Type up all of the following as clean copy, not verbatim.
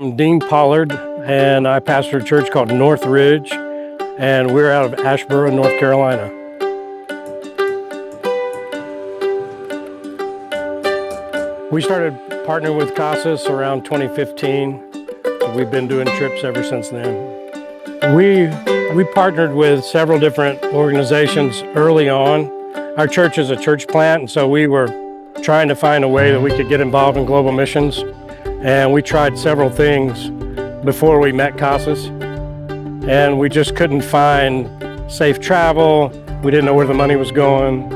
I'm Dean Pollard, and I pastor a church called North Ridge, and we're out of Asheboro, North Carolina. We started partnering with Casas around 2015. So we've been doing trips ever since then. We partnered with several different organizations early on. Our church is a church plant, and so we were trying to find a way that we could get involved in global missions. And we tried several things before we met Casas, and we just couldn't find safe travel. We didn't know where the money was going.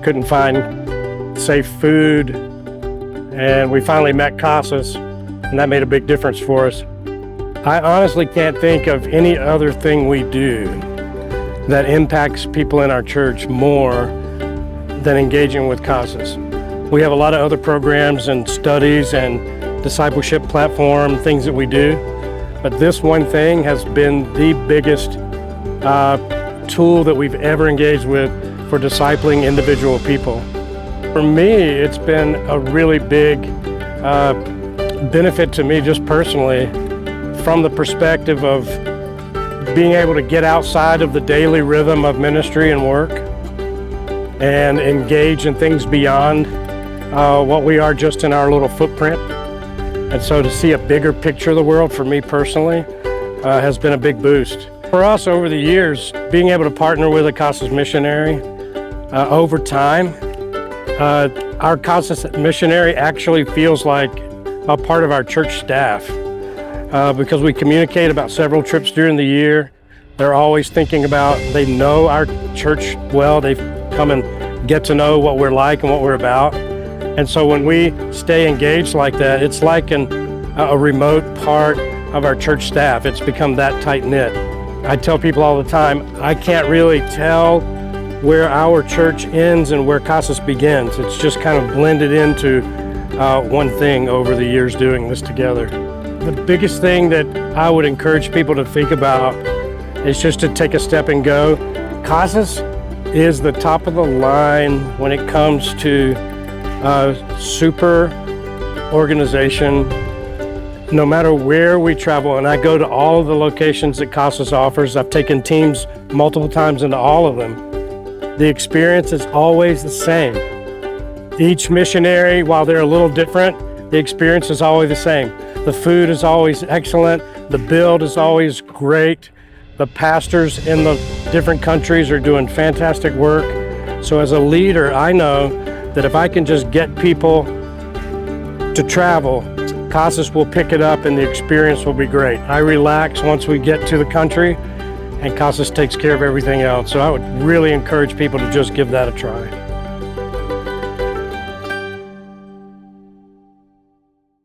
Couldn't find safe food. And we finally met Casas, and that made a big difference for us. I honestly can't think of any other thing we do that impacts people in our church more than engaging with Casas. We have a lot of other programs and studies and discipleship platform, things that we do. But this one thing has been the biggest tool that we've ever engaged with for discipling individual people. For me, it's been a really big benefit to me just personally, from the perspective of being able to get outside of the daily rhythm of ministry and work and engage in things beyond what we are just in our little footprint. And so to see a bigger picture of the world for me personally has been a big boost. For us over the years, being able to partner with a Casas missionary over time, our Casas missionary actually feels like a part of our church staff because we communicate about several trips during the year. They're always thinking about, they know our church well, they come and get to know what we're like and what we're about. And so when we stay engaged like that, it's like a remote part of our church staff. It's become that tight-knit. I tell people all the time, I can't really tell where our church ends and where Casas begins. It's just kind of blended into one thing over the years doing this together. The biggest thing that I would encourage people to think about is just to take a step and go. Casas is the top of the line when it comes to super organization. No matter where we travel, and I go to all of the locations that Casas offers, I've taken teams multiple times into all of them. The experience is always the same. Each missionary, while they're a little different, the experience is always the same. The food is always excellent. The build is always great. The pastors in the different countries are doing fantastic work. So as a leader, I know that if I can just get people to travel, Casas will pick it up and the experience will be great. I relax once we get to the country, and Casas takes care of everything else. So I would really encourage people to just give that a try.